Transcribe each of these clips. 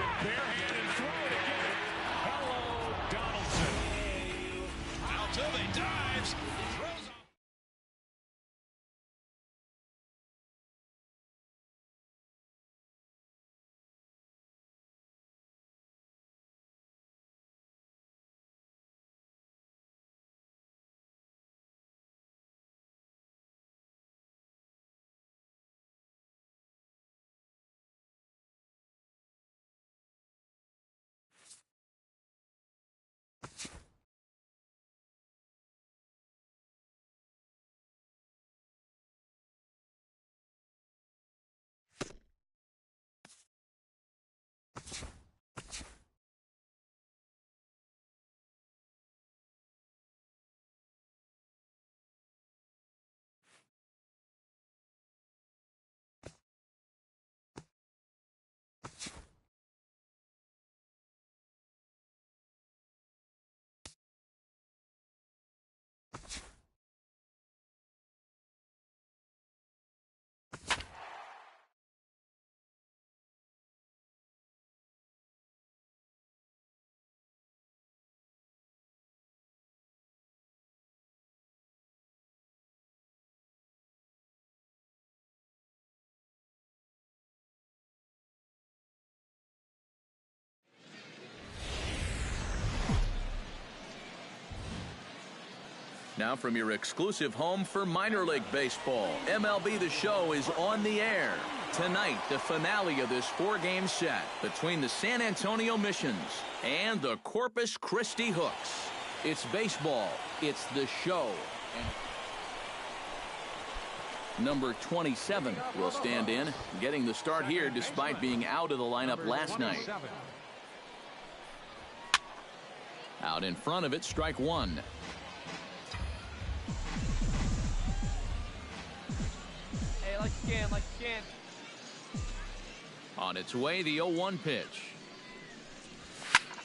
it barehand and throw it again. Hello, Donaldson. Altuve dives, throws up. Now from your exclusive home for minor league baseball, MLB The Show is on the air. Tonight, the finale of this four-game set between the San Antonio Missions and the Corpus Christi Hooks. It's baseball. It's The Show. Number 27 will stand in, getting the start here despite being out of the lineup last night. Out in front of it, strike one. Like you can. On its way, the 0-1 pitch.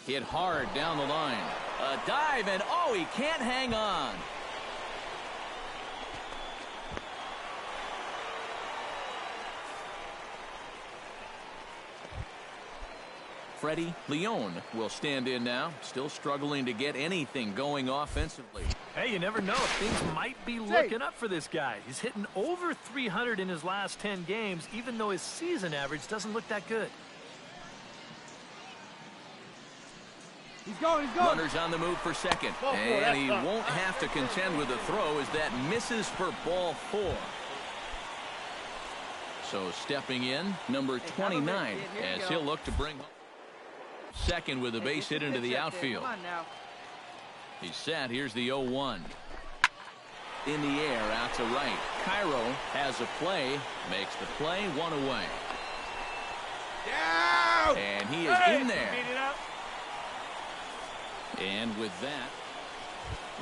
Hit hard down the line. A dive, and oh, he can't hang on. Freddie Leone will stand in now, still struggling to get anything going offensively. Hey, you never know. Things might be looking up for this guy. He's hitting over 300 in his last 10 games, even though his season average doesn't look that good. He's going. Runners on the move for second. And he won't have to contend with a throw as that misses for ball 4. So stepping in, number 29, as he'll look to bring home second with a base hit into the outfield. He's set. Here's the 0-1. In the air, out to right. Cairo has a play, makes the play, one away. And he is in there. And with that,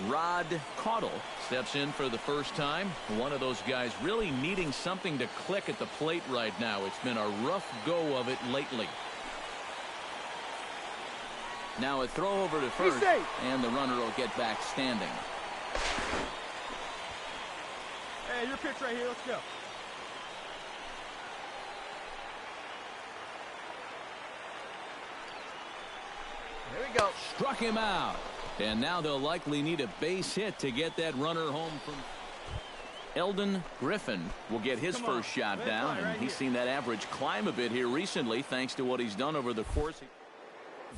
Rod Caudle steps in for the first time. One of those guys really needing something to click at the plate right now. It's been a rough go of it lately. Now a throw over to first, and the runner will get back standing. Hey, your pitch right here. Let's go. There we go. Struck him out. And now they'll likely need a base hit to get that runner home from Eldon Griffin will get his first shot down, and he's seen that average climb a bit here recently thanks to what he's done over the course of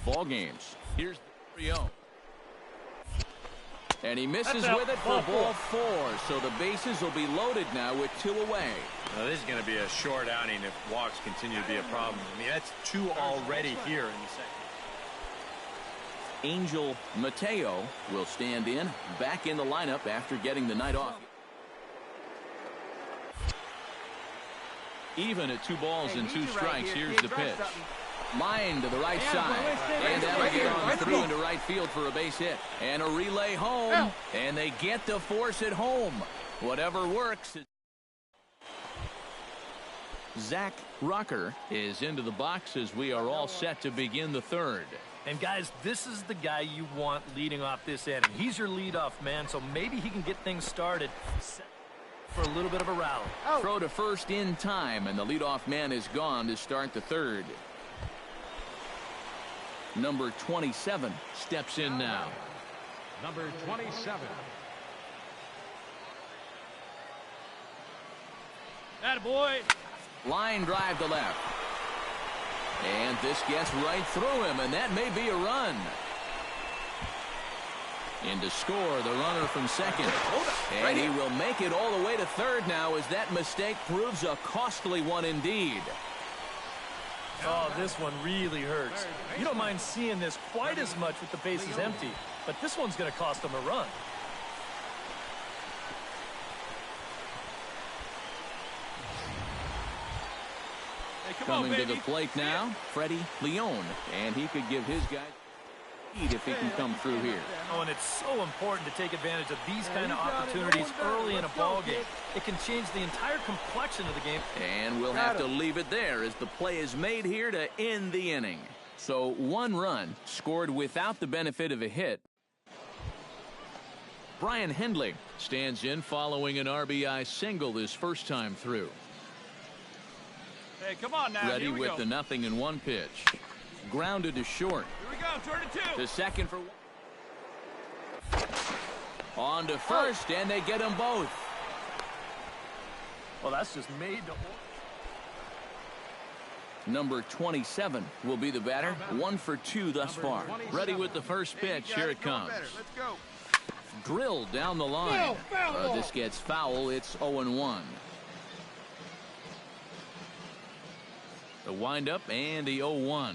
ball games. Here's the 3-0. And he misses with it for ball 4. So the bases will be loaded now with 2 away. Now, this is going to be a short outing if walks continue to be a problem. I mean, that's 2 already here in the second. Angel Mateo will stand in, back in the lineup after getting the night off. Even at 2 balls and 2 strikes, here's the pitch. Line to the right side, and that'll get on through into right field for a base hit. And a relay home, and they get to force it home. Whatever works. Zach Rucker is into the box as we are all set to begin the third. And guys, this is the guy you want leading off this inning. He's your leadoff man, so maybe he can get things started for a little bit of a rally. Throw to first in time, and the leadoff man is gone to start the third. Number 27 steps in now. Number 27. Attaboy. Line drive to left. And this gets right through him, and that may be a run. In to score, the runner from second. And he will make it all the way to third now as that mistake proves a costly one indeed. Oh, this one really hurts. You don't mind seeing this quite as much with the bases empty, but this one's going to cost them a run. Coming to the plate now, Freddie Leone, and he could give his guy lead if he can come through here. Oh, and it's so important to take advantage of these kind of opportunities early in a ball game. It can change the entire complexion of the game. And we'll have to leave it there as the play is made here to end the inning. So 1 run scored without the benefit of a hit. Brian Hendley stands in following an RBI single this first time through. Hey, come on now. Ready with the 0-1 pitch. Grounded to short. Here we go. Turn it 2. To second for on to first, and they get them both. Well, that's just made to... Number 27 will be the batter. 1 for 2 thus far. Ready with the first pitch. Here it comes. Let's go. Drilled down the line. This gets foul. It's 0-1. The windup and the 0-1.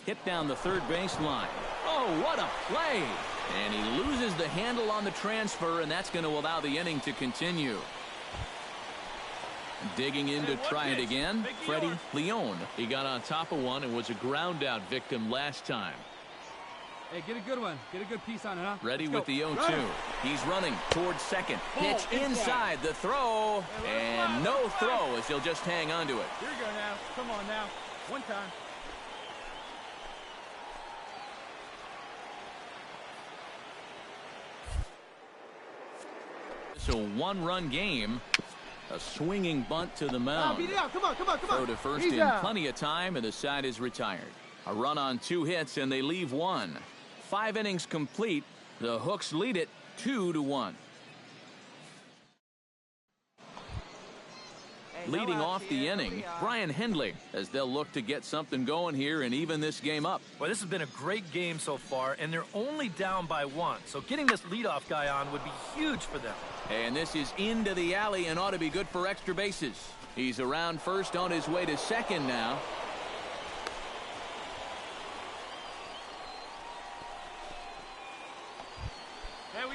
Hit down the third base line. Oh, what a play! And he loses the handle on the transfer, and that's going to allow the inning to continue. Digging in to try it again, Freddie Leone. He got on top of one and was a ground out victim last time. Hey, get a good one. Get a good piece on it, huh? Ready with the 0-2. He's running towards second. Pitch inside the throw. And no throw as he'll just hang on to it. Here we go now. Come on now. One time. It's a 1-run game. A swinging bunt to the mound. Beat it out. Come on, come on, come on. Throw to first in plenty of time, and the side is retired. A run on 2 hits, and they leave 1. 5 innings complete. The Hooks lead it 2-1. Leading off the inning, Brian Hendley, as they'll look to get something going here and even this game up. Well, this has been a great game so far, and they're only down by 1. So getting this leadoff guy on would be huge for them. And this is into the alley and ought to be good for extra bases. He's around first on his way to second now.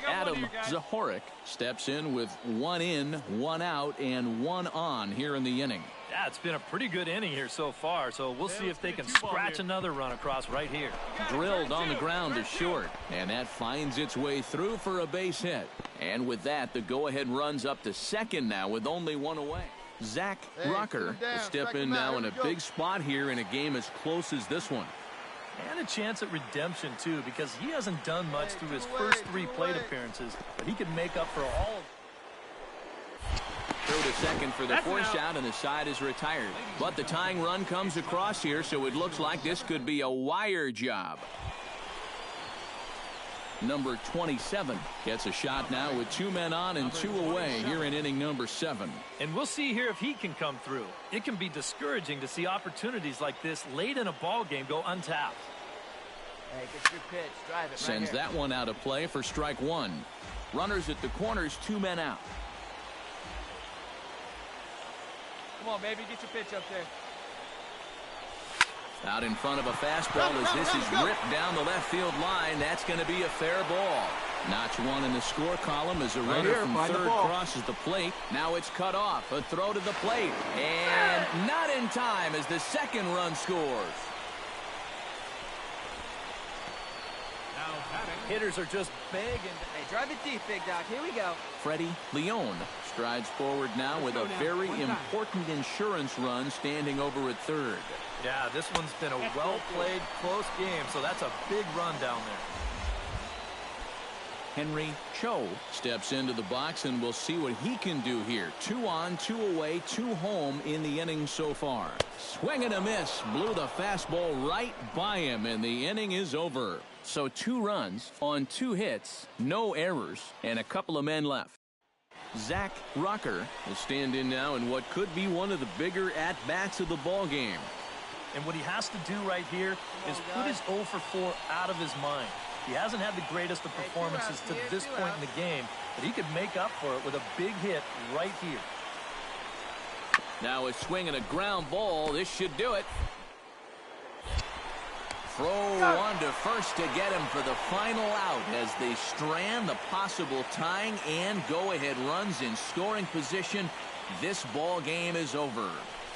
Adam Zahorik steps in with 1 in, 1 out, and 1 on here in the inning. Yeah, it's been a pretty good inning here so far, so we'll see if they can scratch another run across right here. Drilled on the ground to short, and that finds its way through for a base hit. And with that, the go-ahead runs up to second now with only 1 away. Zach Rucker will step in now in a big spot here in a game as close as this one. And a chance at redemption, too, because he hasn't done much through his first 3 plate appearances, but he can make up for all of Throw to second for the force out, and the side is retired. But the tying run comes across here, so it looks like this could be a wire job. Number 27 gets a shot now with 2 men on and 2 away here in inning number 7. And we'll see here if he can come through. It can be discouraging to see opportunities like this late in a ball game go untapped. Hey, get your pitch. Drive it. Sends that one out of play for strike 1. Runners at the corners, 2 men out. Come on, baby. Get your pitch up there. Out in front of a fastball as this is ripped down the left field line. That's going to be a fair ball. Notch 1 in the score column as a runner from third crosses the plate. Now it's cut off. A throw to the plate. And not in time as the second run scores. Hitters are just begging. Hey, drive it deep, big dog. Here we go. Freddie Leone strides forward now with a very important insurance run standing over at third. Yeah, this one's been a well-played, close game, so that's a big run down there. Henry Cho steps into the box, and we'll see what he can do here. 2 on, 2 away, 2 home in the inning so far. Swing and a miss. Blew the fastball right by him, and the inning is over. So 2 runs on 2 hits, no errors, and a couple of men left. Zach Rucker will stand in now in what could be one of the bigger at-bats of the ball game. And what he has to do right here is put his 0 for 4 out of his mind. He hasn't had the greatest of performances to this point in the game, but he could make up for it with a big hit right here. Now a swing and a ground ball. This should do it. Throw on to first to get him for the final out as they strand the possible tying and go-ahead runs in scoring position. This ball game is over.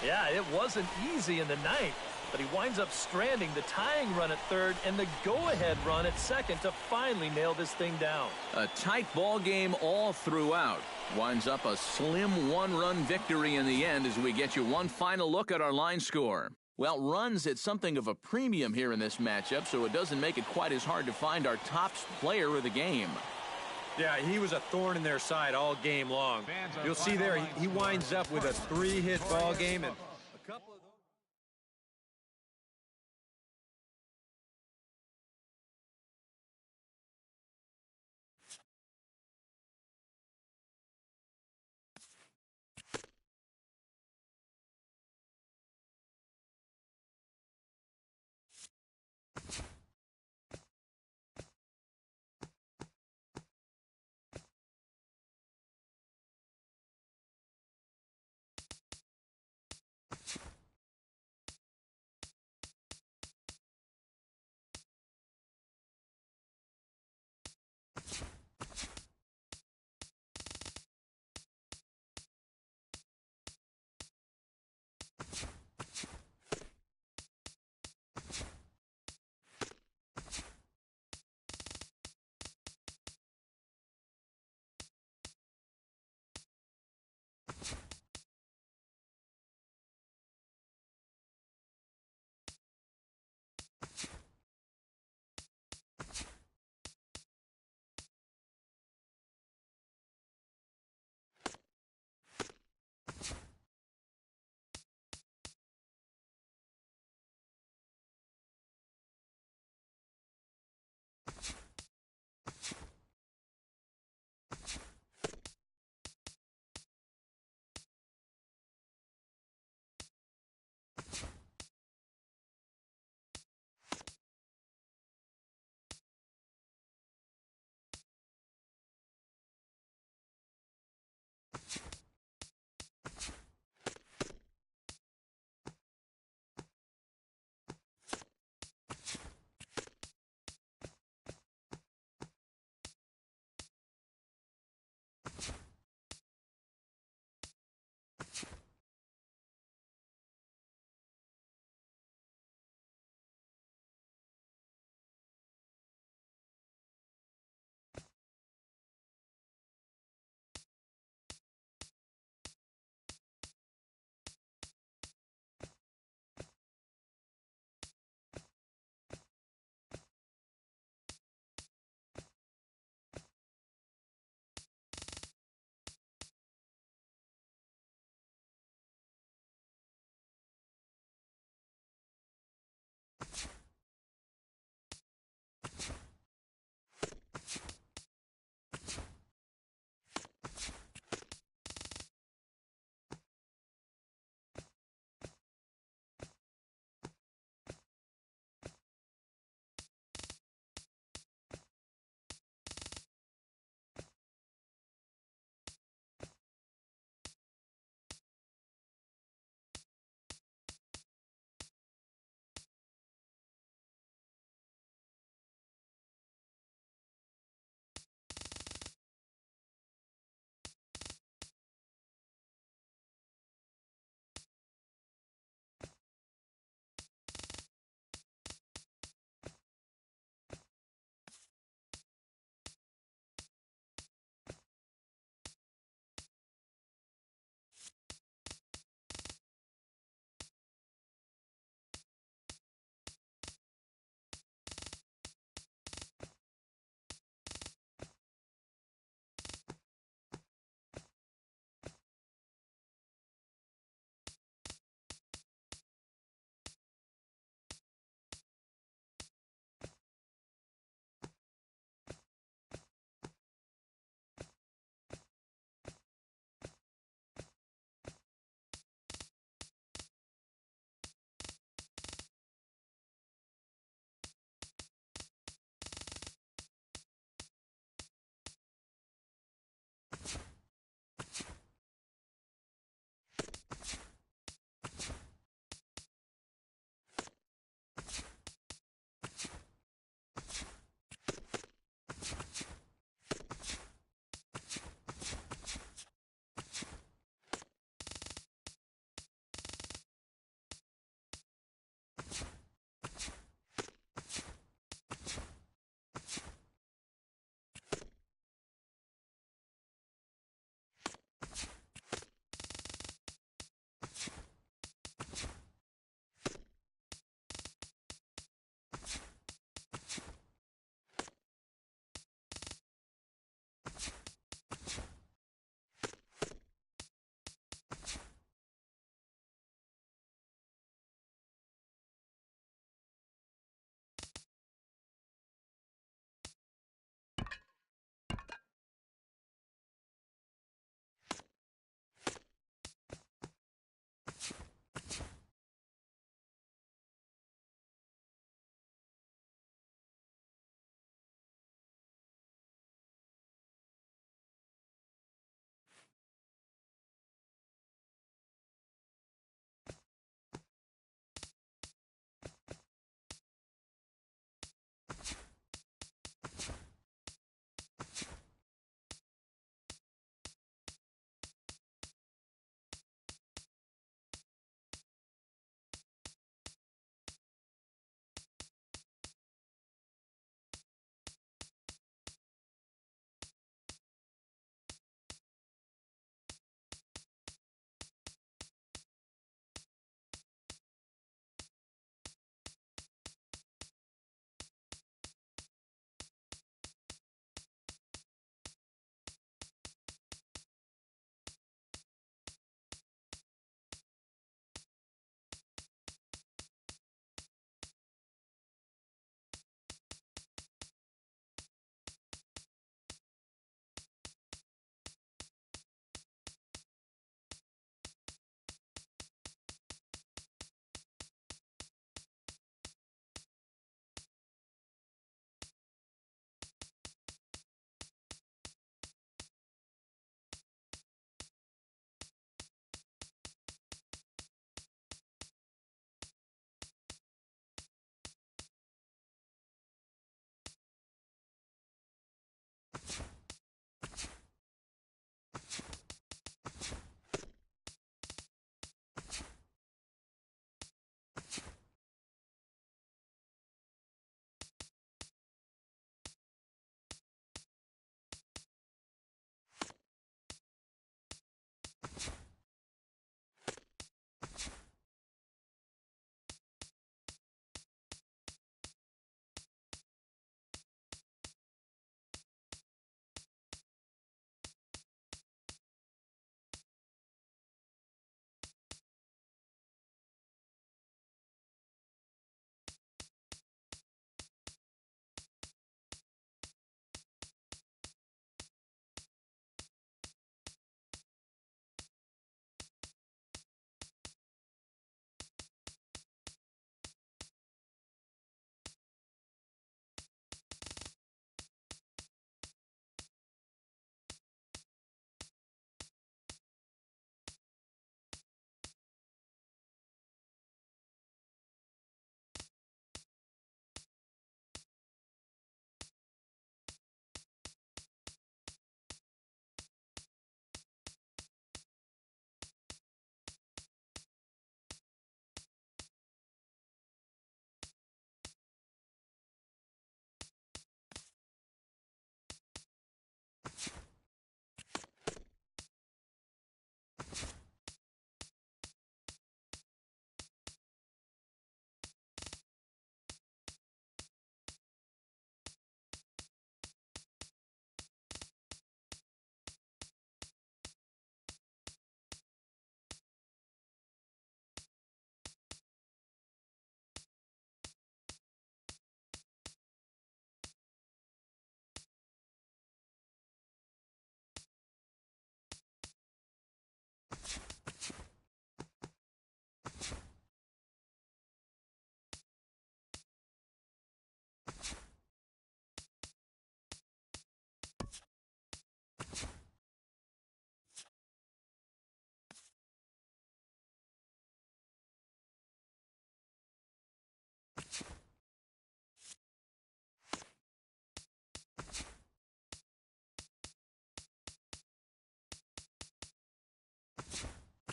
Yeah, it wasn't easy in the ninth, but he winds up stranding the tying run at third and the go-ahead run at second to finally nail this thing down. A tight ball game all throughout. Winds up a slim 1-run victory in the end as we get you one final look at our line score. Well, runs at something of a premium here in this matchup, so it doesn't make it quite as hard to find our top player of the game. Yeah, he was a thorn in their side all game long. You'll see there, he winds up with a 3-hit ball game, and a couple of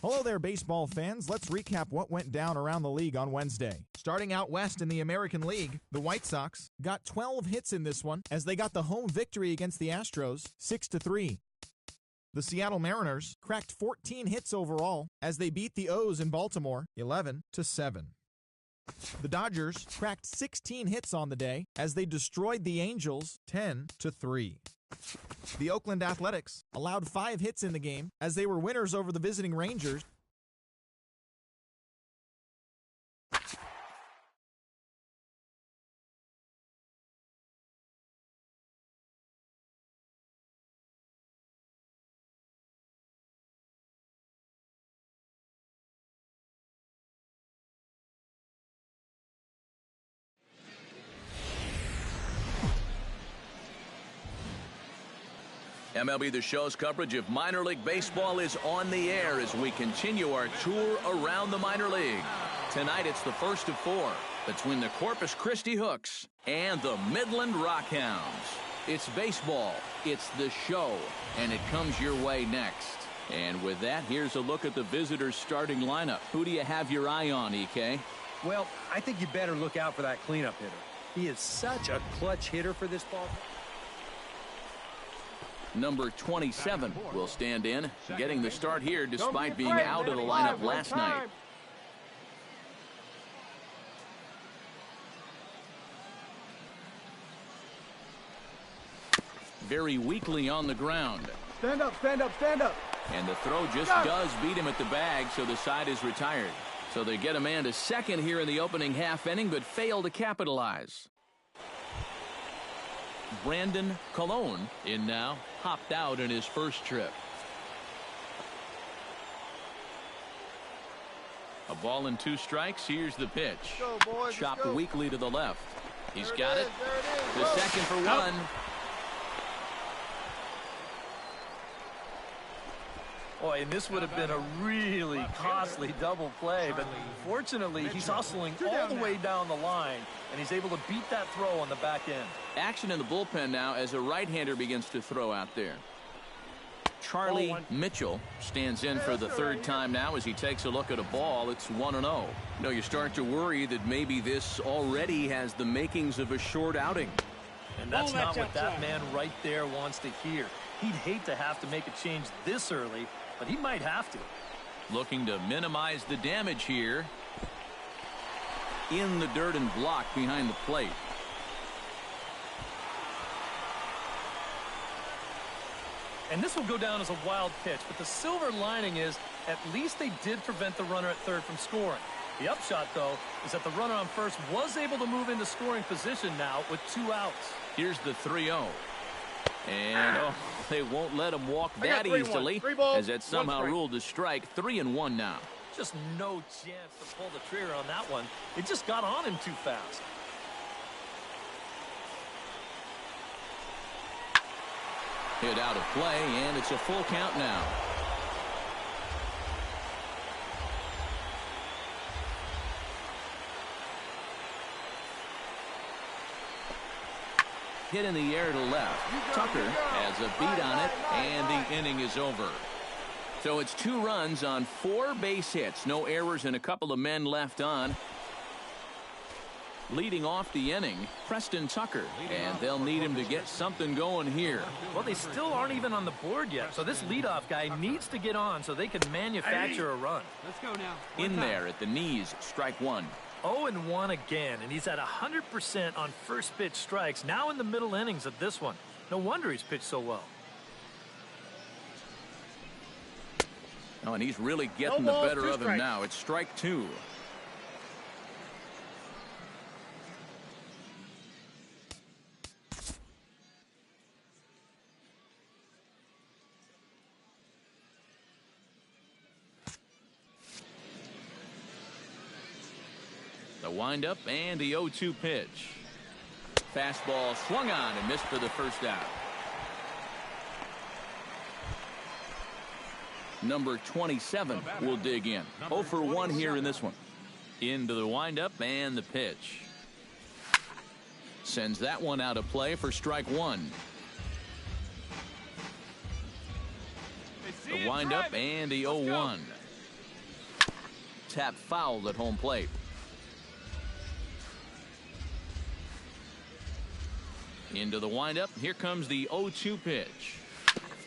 Hello there, baseball fans. Let's recap what went down around the league on Wednesday. Starting out west in the American League, the White Sox got 12 hits in this one as they got the home victory against the Astros 6-3. The Seattle Mariners cracked 14 hits overall as they beat the O's in Baltimore 11-7. The Dodgers cracked 16 hits on the day as they destroyed the Angels 10-3. The Oakland Athletics allowed 5 hits in the game as they were winners over the visiting Rangers. MLB The Show's coverage of minor league baseball is on the air as we continue our tour around the minor league. Tonight it's the first of 4 between the Corpus Christi Hooks and the Midland Rockhounds. It's baseball, it's the show, and it comes your way next. And with that, here's a look at the visitors' starting lineup. Who do you have your eye on, EK? Well, I think you better look out for that cleanup hitter. He is such a clutch hitter for this ball. Number 27 will stand in, getting the start here despite being out of the lineup last night. Very weakly on the ground. Stand up, stand up, stand up. And the throw just does beat him at the bag, so the side is retired. So they get a man to second here in the opening half inning, but fail to capitalize. Brandon Colon in now, hopped out in his first trip. A ball and 2 strikes. Here's the pitch. Go, boys, chopped go. weakly to the left. He's got it. There it is. The second for 1. Boy, and this would have been a really costly double play, but fortunately, he's hustling all the way down the line, and he's able to beat that throw on the back end. Action in the bullpen now as a right-hander begins to throw out there. Charlie Mitchell stands in for the 3rd time now as he takes a look at a ball. It's 1-0. You know, you start to worry that maybe this already has the makings of a short outing. And that's not what that man right there wants to hear. He'd hate to have to make a change this early, but he might have to. Looking to minimize the damage here. In the dirt and block behind the plate. And this will go down as a wild pitch, but the silver lining is at least they did prevent the runner at third from scoring. The upshot, though, is that the runner on first was able to move into scoring position now with 2 outs. Here's the 3-0. And, they won't let him walk that easily, as that's somehow ruled a strike. 3-1 now. Just no chance to pull the trigger on that one. It just got on him too fast. Hit out of play, and it's a full count now. Hit in the air to left. Tucker has a beat on it, and the inning is over. So it's 2 runs on 4 base hits. No errors and a couple of men left on. Leading off the inning, Preston Tucker, and they'll need him to get something going here. Well, they still aren't even on the board yet, so this leadoff guy needs to get on so they can manufacture a run. Let's go now. In there at the knees, strike 1. 0-1 again, and he's at 100% on first pitch strikes, now in the middle innings of this one. No wonder he's pitched so well. Oh, and he's really getting the better of him now. It's strike 2. The windup and the 0-2 pitch. Fastball swung on and missed for the first out. Number 27 will dig in. 0 for 1 here in this one. Into the windup and the pitch. Sends that one out of play for strike 1. The windup and the 0-1. tap foul at home plate. Into the windup. Here comes the 0-2 pitch.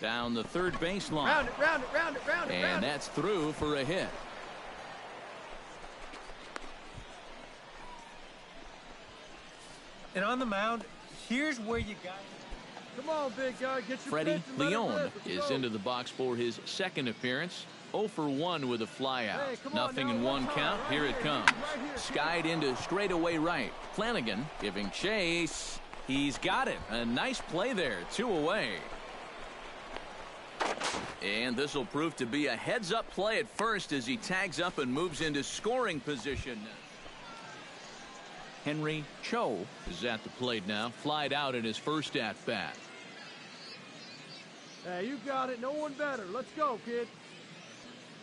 Down the third baseline. Round it, round it, round it, round it, And round it. that's through for a hit. And on the mound, here's where you got it. Come on, big guy. Get your Freddie pitch and let it Leon rip. Let's is go. into the box for his second appearance. 0 for 1 with a flyout. Hey, come on Nothing now, in one one time, count. right Here it here, comes. right here. Skied into straightaway right. Flanagan giving chase. He's got it. A nice play there. 2 away. And this will prove to be a heads-up play at first as he tags up and moves into scoring position. Henry Cho is at the plate now. Flied out in his first at-bat. Hey, you got it. No one better. Let's go, kid.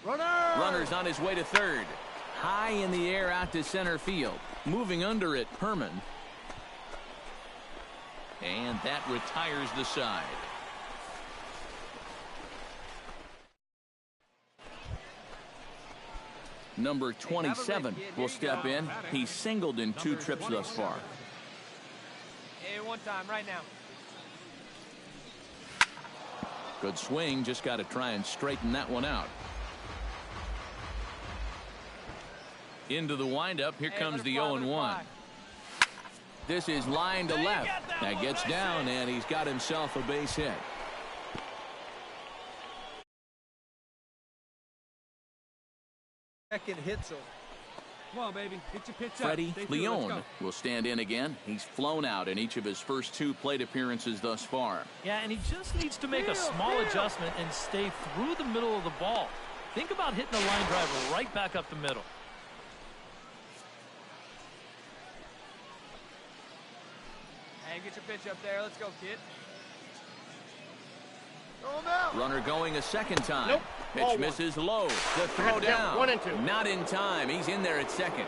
Runner! Runner's on his way to third. High in the air out to center field. Moving under it, Herman. And that retires the side. Number 27 will step in. He's singled in 2 trips thus far. Hey, one time, right now. Good swing. Just got to try and straighten that one out. Into the windup. Here comes the 0-1. This is line to left. That gets down, and he's got himself a base hit. Second hit, so Come on, baby. Get your pitch Freddie up. Stay through. Let's Leon go. will stand in again. He's flown out in each of his first 2 plate appearances thus far. Yeah, and he just needs to make a small adjustment and stay through the middle of the ball. Think about hitting a line drive right back up the middle. Hey, get your pitch up there. Let's go, kid. Throw him out. Runner going a second time. Nope. Pitch Ball 1. misses low. The throw Have to count down. 1 and 2. Not in time. He's in there at second.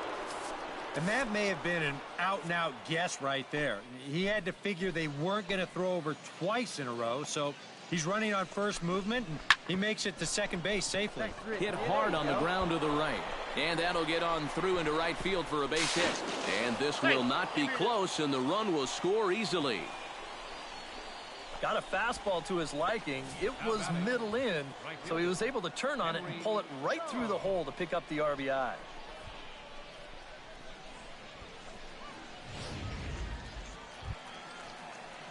And that may have been an out-and-out guess right there. He had to figure they weren't going to throw over twice in a row, so he's running on first movement, and he makes it to second base safely. Hit hard on the ground to the right. And that'll get on through into right field for a base hit. And this will not be close, and the run will score easily. Got a fastball to his liking. It was middle in, so he was able to turn on it and pull it right through the hole to pick up the RBI.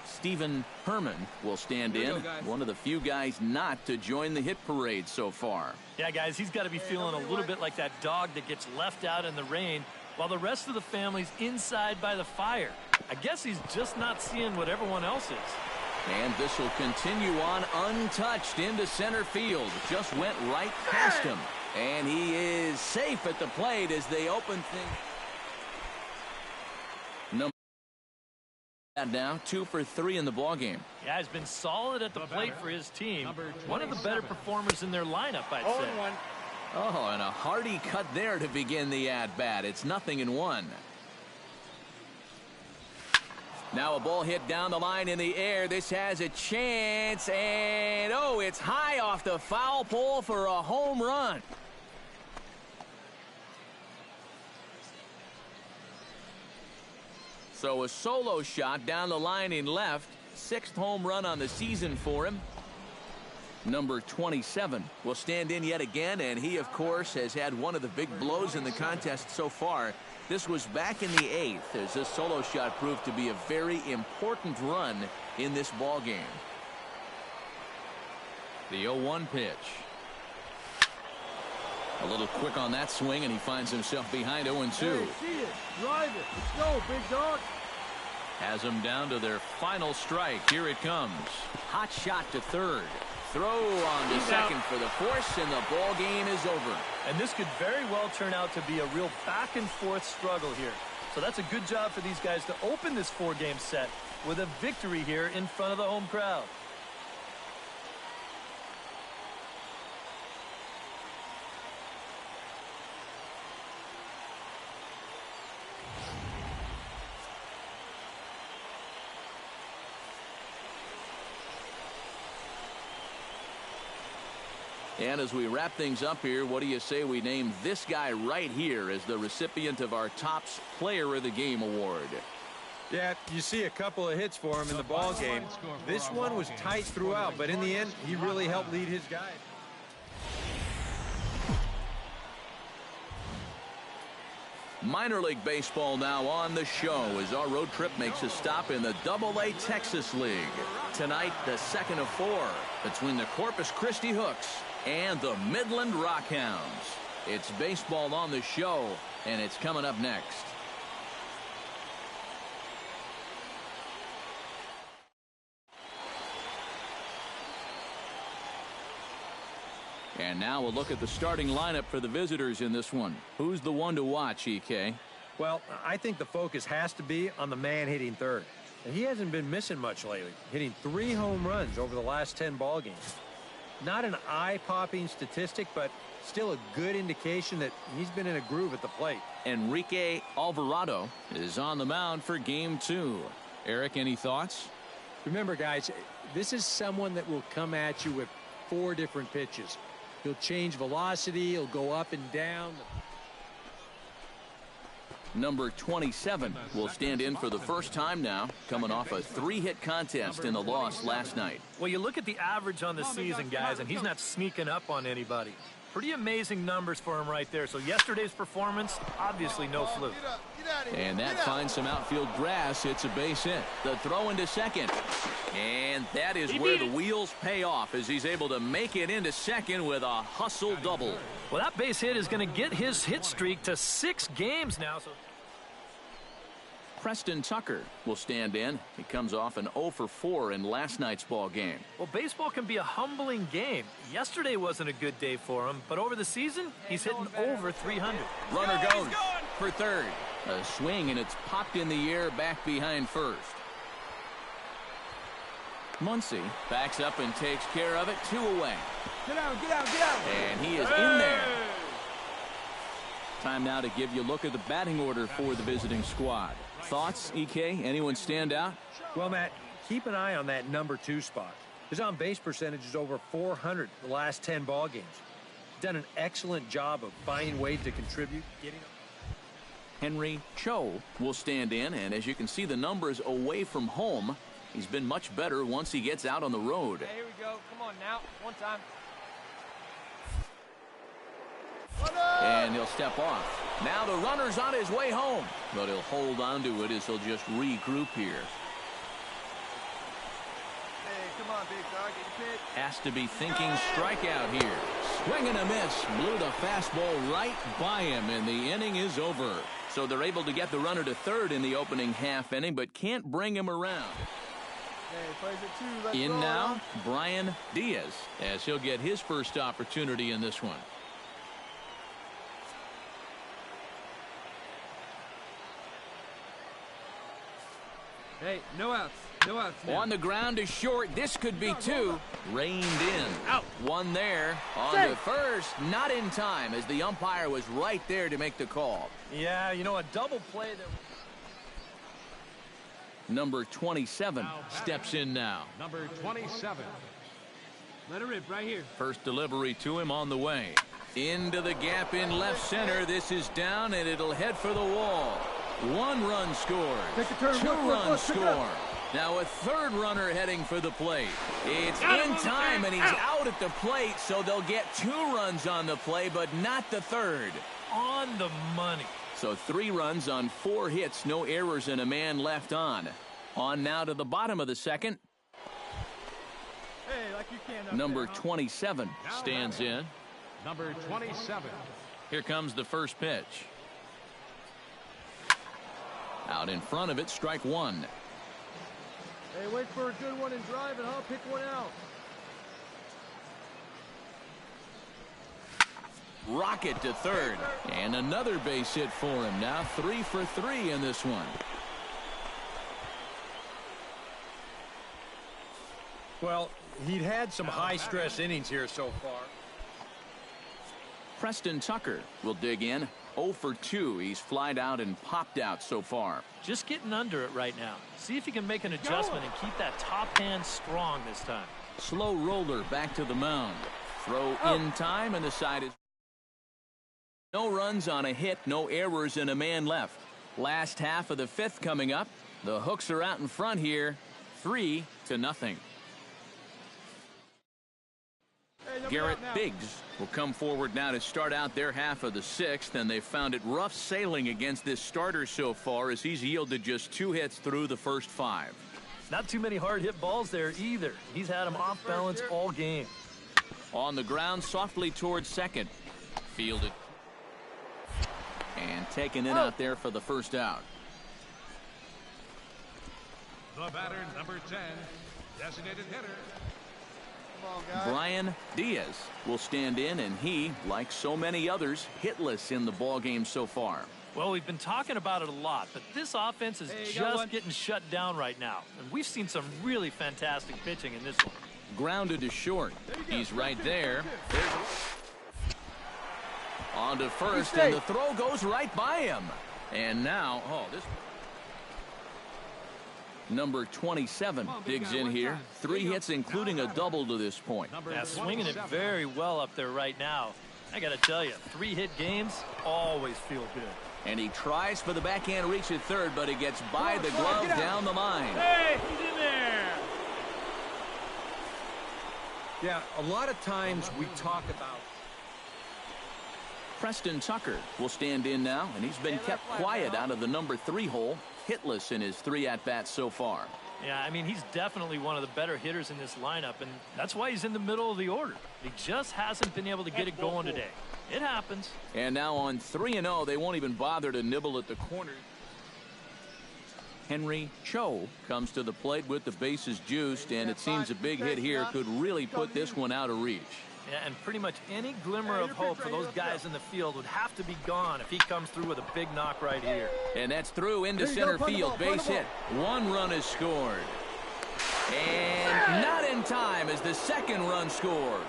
Stephen Herman will stand in. One of the few guys not to join the hit parade so far. Yeah, guys, he's got to be feeling a little bit like that dog that gets left out in the rain while the rest of the family's inside by the fire. I guess he's just not seeing what everyone else is. And this will continue on untouched into center field. Just went right past him. And he is safe at the plate as they open things. Now 2 for 3 in the ballgame. Yeah, he's been solid at the plate for his team. One of the better performers in their lineup, I'd say. 0-1. Oh, and a hearty cut there to begin the at-bat. It's 0-1. Now a ball hit down the line in the air. This has a chance, and oh, it's high off the foul pole for a home run. So a solo shot down the line in left. 6th home run on the season for him. Number 27 will stand in yet again, and he, of course, has had one of the big blows in the contest so far. This was back in the 8th as this solo shot proved to be a very important run in this ball game. The 0-1 pitch. A little quick on that swing, and he finds himself behind 0-2. Hey, see it. Drive it. Let's go, big dog. Has them down to their final strike. Here it comes. Hot shot to third. Throw on to second for the force, and the ball game is over. And this could very well turn out to be a real back-and-forth struggle here. So that's a good job for these guys to open this 4-game set with a victory here in front of the home crowd. And as we wrap things up here, what do you say we name this guy right here as the recipient of our Topps Player of the Game award? Yeah, you see a couple of hits for him in the ball game. This one was tight throughout, but in the end, he really helped lead his guys. Minor League Baseball now on the show as our road trip makes a stop in the AA Texas League. Tonight, the second of 4 between the Corpus Christi Hooks and the Midland Rockhounds. It's baseball on the show, and it's coming up next. And now we'll look at the starting lineup for the visitors in this one. Who's the one to watch, EK? Well, I think the focus has to be on the man hitting third. And he hasn't been missing much lately, hitting 3 home runs over the last 10 ball games. Not an eye-popping statistic, but still a good indication that he's been in a groove at the plate. Enrique Alvarado is on the mound for game 2. Eric, any thoughts? Remember, guys, this is someone that will come at you with 4 different pitches. He'll change velocity, he'll go up and down. Number 27 will stand in for the first time now, coming off a 3-hit contest in the loss last night. Well, you look at the average on the season, guys, and he's not sneaking up on anybody. Pretty amazing numbers for him right there. So yesterday's performance, obviously no fluke. And that finds some outfield grass. It's a base hit. The throw into second. And that is where the wheels pay off as he's able to make it into second with a hustle double. Well, that base hit is going to get his hit streak to 6 games now. So Preston Tucker will stand in. He comes off an 0 for 4 in last night's ball game. Well, baseball can be a humbling game. Yesterday wasn't a good day for him, but over the season, he's hitting over 300. Runner goes for third. A swing, and it's popped in the air back behind first. Muncy backs up and takes care of it. 2 away. Get out, get out, get out. And he is in there. Time now to give you a look at the batting order for the visiting squad. Thoughts, EK? Anyone stand out? Well, Matt, keep an eye on that number 2 spot. His on-base percentage is over 400 the last 10 ball games. Done an excellent job of finding ways to contribute. Henry Cho will stand in, and as you can see the numbers away from home, he's been much better once he gets out on the road. Hey, here we go. Come on now. One time. And he'll step off. Now the runner's on his way home, but he'll hold on to it as he'll just regroup here. Hey, come on, big dog. Get your pitch. Has to be thinking strikeout here. Swing and a miss. Blew the fastball right by him, and the inning is over. So they're able to get the runner to third in the opening half inning, but can't bring him around. Hey, plays it 2. Let's In go, now, huh? Brian Diaz, as he'll get his first opportunity in this one. Hey, no outs. No outs now. On the ground is short. This could be 2. Reined in. Out. 1 there. On Safe. the first. Not in time as the umpire was right there to make the call. Yeah, you know, a double play there. Number 27 steps in now. Number 27. Let it rip right here. First delivery to him on the way. Into the gap in left center. This is down, and it'll head for the wall. 1 run scores. Take a turn. 2 Look, runs pick it up. score. Now a 3rd runner heading for the plate. It's in time, and he's out at the plate, so they'll get 2 runs on the play, but not the 3rd. On the money. So 3 runs on 4 hits, no errors, and a man left on. On now to the bottom of the second. Hey, like you can up Number there, huh? 27 stands in. Number 27. Here comes the first pitch. Out in front of it, strike 1. Hey, wait for a good one and drive it, huh? Pick one out. Rocket to third. And another base hit for him. Now 3 for 3 in this one. Well, he'd had some high-stress innings here so far. Preston Tucker will dig in. 0 for 2. He's flied out and popped out so far. Just getting under it right now. See if he can make an adjustment and keep that top hand strong this time. Slow roller back to the mound. Throw in time, and the side is no runs on a hit, no errors, and a man left. Last half of the fifth coming up. The Hooks are out in front here, 3-0. Garrett Biggs will come forward now to start out their half of the sixth, and they found it rough sailing against this starter so far as he's yielded just 2 hits through the first 5. Not too many hard hit balls there either. He's had them off balance all game. On the ground, softly towards second. Fielded. And taken in out there for the first out. The batter, number 10, designated hitter. Brian Diaz will stand in, and he, like so many others, hitless in the ballgame so far. Well, we've been talking about it a lot, but this offense is just getting shut down right now. And we've seen some really fantastic pitching in this one. Grounded to short. He's right there. On to first, and the throw goes right by him. And now, this number 27 digs in here. 3 hits, including a double to this point. Yeah, swinging it very well up there right now. I got to tell you, 3-hit games always feel good. And he tries for the backhand reach at third, but it gets by the glove down the line. Hey, he's in there. Yeah, a lot of times we talk about Preston Tucker will stand in now, and he's been kept quiet out of the number 3 hole, hitless in his 3 at-bats so far. Yeah, I mean, he's definitely one of the better hitters in this lineup, and that's why he's in the middle of the order. He just hasn't been able to get it going today. It happens. And now on 3-0, they won't even bother to nibble at the corner. Henry Cho comes to the plate with the bases juiced, and it seems a big hit here could really put this one out of reach. Yeah, and pretty much any glimmer of hope for those guys in the field would have to be gone if he comes through with a big knock right here. And that's through into center field. Base hit. 1 run is scored. And not in time as the second run scores.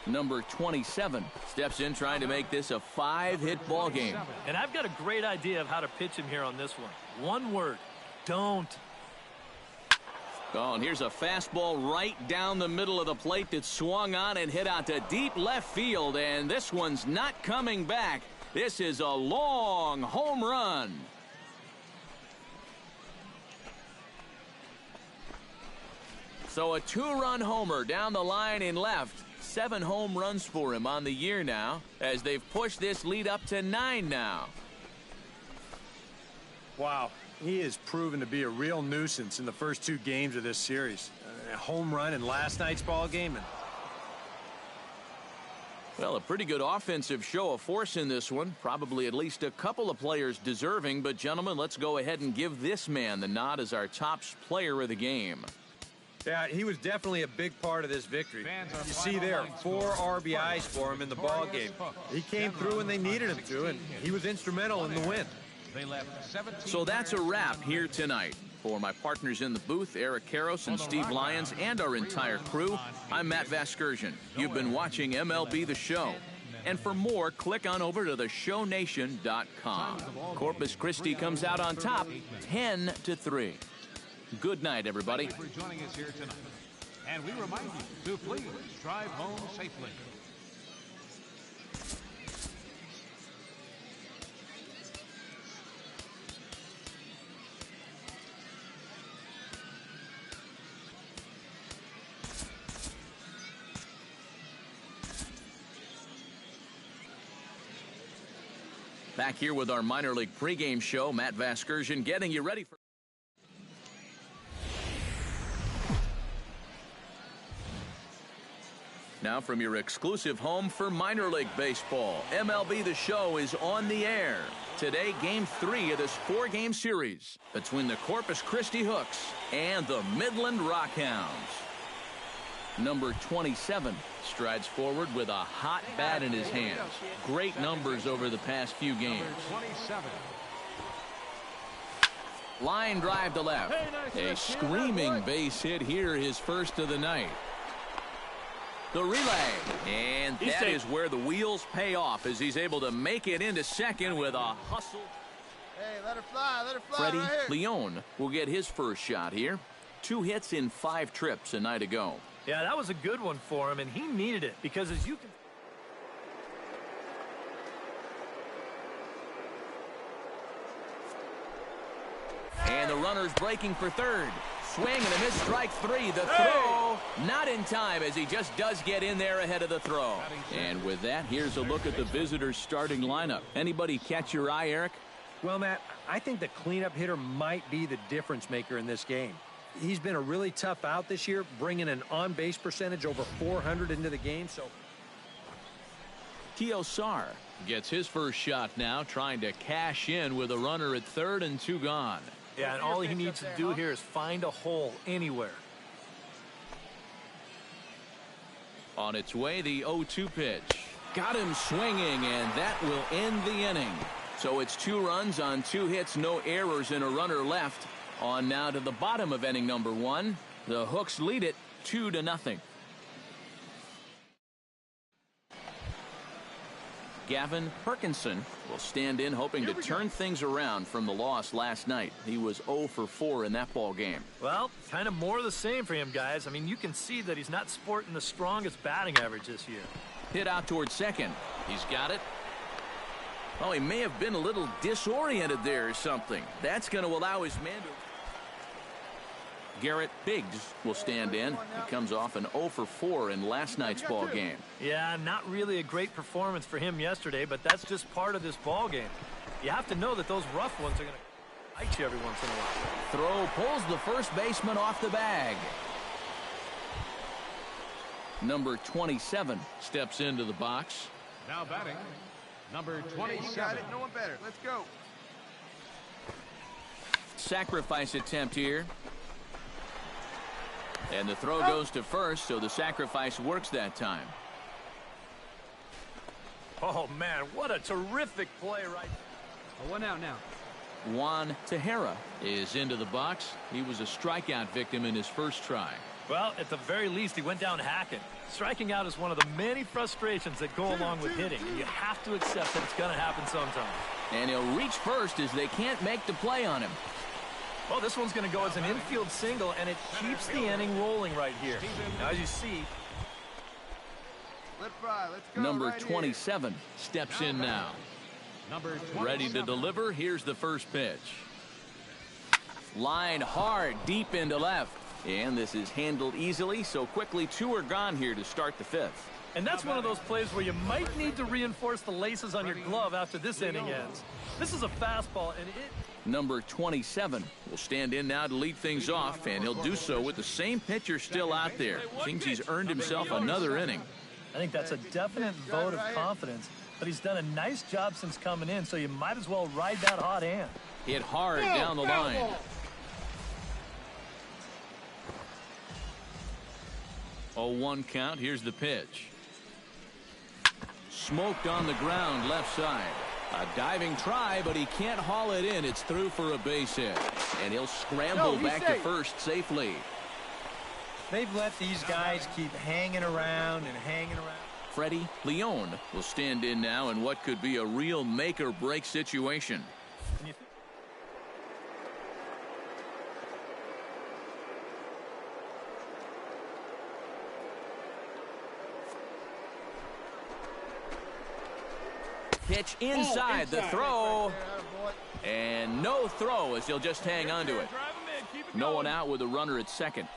Number 27 steps in trying to make this a 5-hit ball game. And I've got a great idea of how to pitch him here on this one. One word: don't. Oh, and here's a fastball right down the middle of the plate that swung on and hit out to deep left field, and this one's not coming back. This is a long home run. So a 2-run homer down the line in left. 7 home runs for him on the year now, as they've pushed this lead up to 9 now. Wow, he has proven to be a real nuisance in the first 2 games of this series. A home run in last night's ball game. Well, a pretty good offensive show of force in this one. Probably at least a couple of players deserving. But, gentlemen, let's go ahead and give this man the nod as our top player of the game. Yeah, he was definitely a big part of this victory. You see there, 4 RBIs for him in the ball game. He came through when they needed him to, and he was instrumental in the win. So that's a wrap here tonight. For my partners in the booth, Eric Karros and Steve Lyons, and our entire crew, I'm Matt Vasgersian. You've been watching MLB The Show. And for more, click on over to theshownation.com. Corpus Christi comes out on top, 10-3. Good night, everybody. Thank you for joining us here tonight. And we remind you to please drive home safely. Back here with our minor league pregame show, Matt Vasgersian getting you ready for... Now from your exclusive home for minor league baseball, MLB The Show is on the air. Today, Game 3 of this 4-game series between the Corpus Christi Hooks and the Midland Rockhounds. Number 27 strides forward with a hot bat in his hands. Great numbers over the past few games. Line drive to left. A screaming base hit here, his first of the night. The relay, and that is where the wheels pay off as he's able to make it into second with a hustle. Hey, let her fly, Freddie right here. Leon will get his first shot here. 2 hits in 5 trips a night ago. Yeah, that was a good one for him, and he needed it because as you can... And the runner's breaking for third. Swing and a miss, strike 3. The throw not in time as he just does get in there ahead of the throw. And with that, here's a look at the visitors' starting lineup. Anybody catch your eye, Eric? Well, Matt, I think the cleanup hitter might be the difference maker in this game. He's been a really tough out this year, bringing an on-base percentage over 400 into the game. So Teosar gets his first shot now, trying to cash in with a runner at third and 2 gone. Yeah, and all he needs to do here is find a hole anywhere. On its way, the 0-2 pitch. Got him swinging, and that will end the inning. So it's 2 runs on 2 hits, no errors, and a runner left. On now to the bottom of inning number 1. The Hooks lead it 2-0. Gavin Perkinson will stand in, hoping to turn things around from the loss last night. He was 0 for 4 in that ball game. Well, kind of more of the same for him, guys. I mean, you can see that he's not sporting the strongest batting average this year. Hit out towards second. He's got it. Oh, he may have been a little disoriented there or something. That's going to allow his man to... Garrett Biggs will stand in. He comes off an 0 for 4 in last night's ball game. Yeah, not really a great performance for him yesterday, but that's just part of this ball game. You have to know that those rough ones are going to bite you every once in a while. Throw pulls the first baseman off the bag. Number 27 steps into the box. Now batting, number 27. You got it. No one better. Let's go. Sacrifice attempt here. And the throw goes to first, so the sacrifice works that time. Oh, man, what a terrific play right A 1 out now. Juan Tejera is into the box. He was a strikeout victim in his first try. Well, at the very least, he went down hacking. Striking out is one of the many frustrations that go along with hitting. And you have to accept that it's going to happen sometime. And he'll reach first as they can't make the play on him. Well, this one's going to go as an infield single, and it keeps the inning rolling right here. Now, as you see, Let's go. Number right 27 steps in now. Number Ready to deliver. Here's the first pitch. Line hard deep into left. And this is handled easily, so quickly 2 are gone here to start the 5th. and that's one of those plays where you might need to reinforce the laces on your glove after this inning ends. This is a fastball, and it... Number 27 will stand in now to lead things off, and he'll do so with the same pitcher still out there. Seems he's earned himself another inning. I think that's a definite vote of confidence, but he's done a nice job since coming in, so you might as well ride that hot hand. Hit hard down the line. Oh, 1 count. Here's the pitch. Smoked on the ground left side. A diving try, but he can't haul it in. It's through for a base hit. And he'll scramble back to first safely. They've let these guys keep hanging around and hanging around. Freddie Leone will stand in now in what could be a real make-or-break situation. Pitch inside the throw. And no throw as he'll just hang on to it. No one out with a runner at second.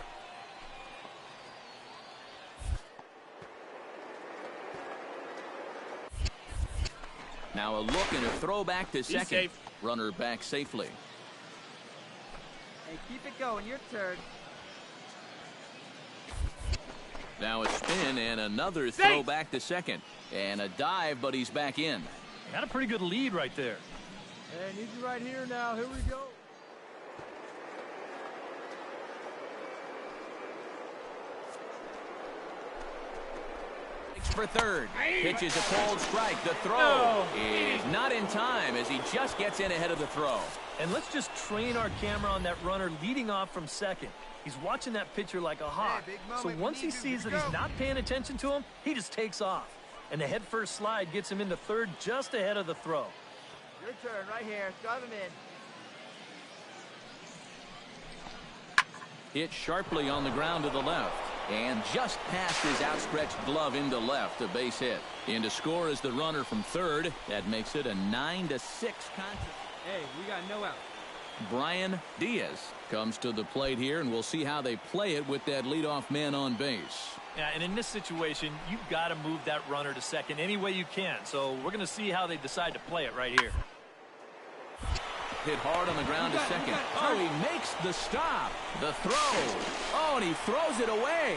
Now a look and a throw back to second. Runner back safely. Hey, keep it going. Your turn. Now a spin and another throw back to second. And a dive, but he's back in. Got a pretty good lead right there. Hey, need you right here now. Here we go. For third. Pitches a cold strike. The throw is not in time as he just gets in ahead of the throw. And let's just train our camera on that runner leading off from second. He's watching that pitcher like a hawk. So once he sees that he's not paying attention to him, he just takes off. And the head first slide gets him into third just ahead of the throw. Your turn right here. Drive him in. Hit sharply on the ground to the left. And just past his outstretched glove into left, a base hit. In to score is the runner from third. That makes it a 9-6 contest. Hey, we got no out. Brian Diaz comes to the plate here, and we'll see how they play it with that leadoff man on base. Yeah, and in this situation, you've got to move that runner to second any way you can. So we're going to see how they decide to play it right here. Hit hard on the ground to second. Oh, he makes the stop. The throw. Oh, and he throws it away.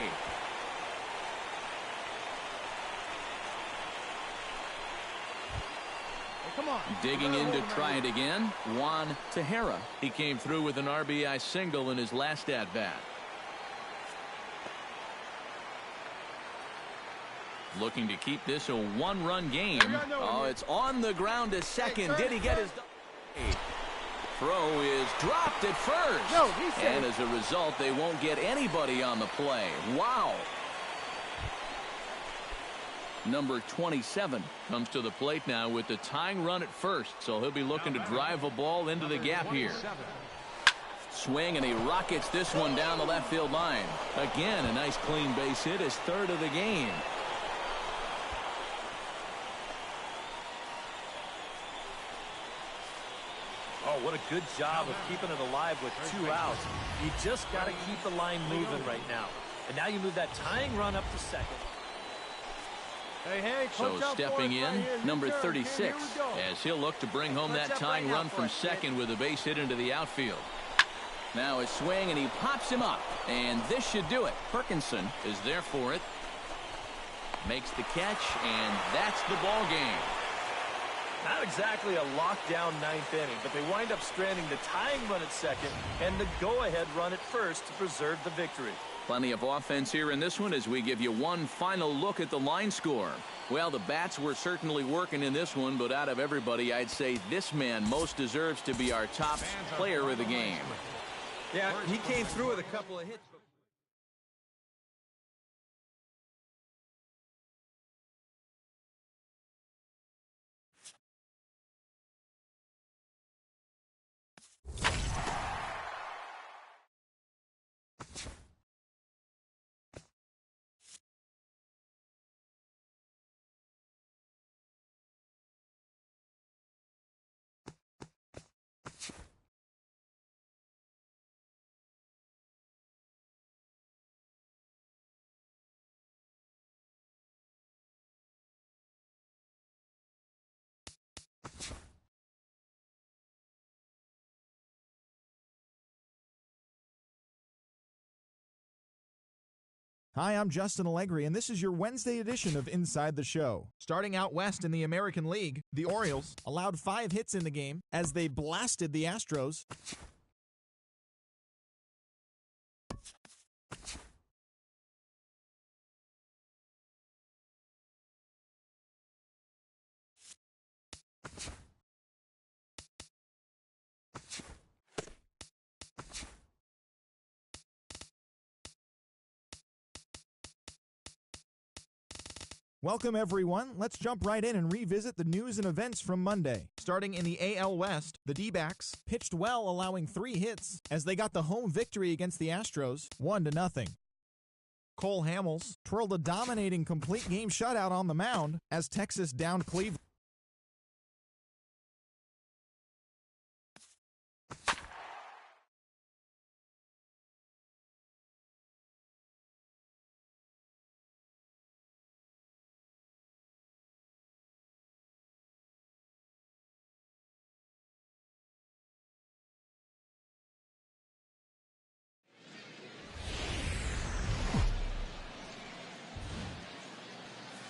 Come on. Digging in to try it again, Juan Tejera. He came through with an RBI single in his last at-bat. Looking to keep this a one-run game. Oh, it's on the ground to second. Did he get his... Throw is dropped at first. And as a result, they won't get anybody on the play. Wow. Number 27 comes to the plate now with the tying run at first. So he'll be looking to drive a ball into the gap here. Swing, and he rockets this one down the left field line. Again, a nice clean base hit, his third of the game. Oh, what a good job of keeping it alive with 2 outs. You just got to keep the line moving right now. And now you move that tying run up to second. Hey, so stepping in, number 36, as he'll look to bring home that tying run from second with a base hit into the outfield. Now a swing, and he pops him up. And this should do it. Perkinson is there for it. Makes the catch, and that's the ball game. Not exactly a lockdown ninth inning, but they wind up stranding the tying run at second and the go-ahead run at first to preserve the victory. Plenty of offense here in this one as we give you one final look at the line score. Well, the bats were certainly working in this one, but out of everybody, I'd say this man most deserves to be our top player of the game. Yeah, he came through with a couple of hits. Hi, I'm Justin Allegri, and this is your Wednesday edition of Inside the Show. Starting out west in the American League, the Orioles allowed 5 hits in the game as they blasted the Astros. Welcome, everyone. Let's jump right in and revisit the news and events from Monday. Starting in the AL West, the D-backs pitched well, allowing 3 hits as they got the home victory against the Astros, 1-0. Cole Hamels twirled a dominating complete game shutout on the mound as Texas downed Cleveland.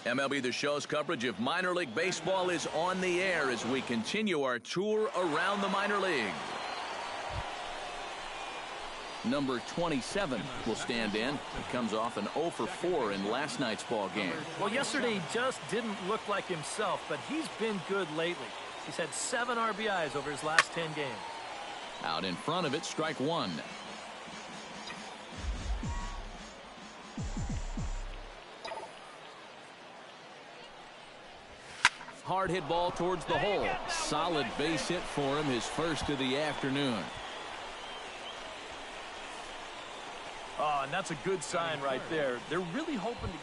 MLB The Show's coverage of minor league baseball is on the air as we continue our tour around the minor league. Number 27 will stand in. He comes off an 0 for 4 in last night's ball game. Well, yesterday he just didn't look like himself, but he's been good lately. He's had 7 RBIs over his last 10 games. Out in front of it, strike 1. Hard hit ball towards the hole. Solid base hit for him, his first of the afternoon. and that's a good sign right there. They're really hoping to...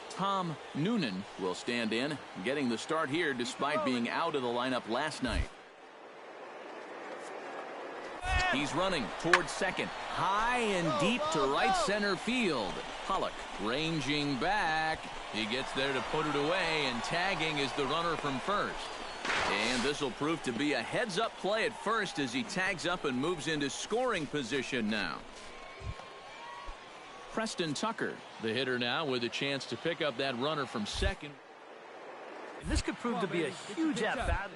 Tom Noonan will stand in, getting the start here despite being out of the lineup last night. He's running towards second. High and deep to right center field. Pollock ranging back. He gets there to put it away, and tagging is the runner from first. And this will prove to be a heads-up play at first as he tags up and moves into scoring position now. Preston Tucker, the hitter now, with a chance to pick up that runner from second. And this could prove to be a huge at-bat.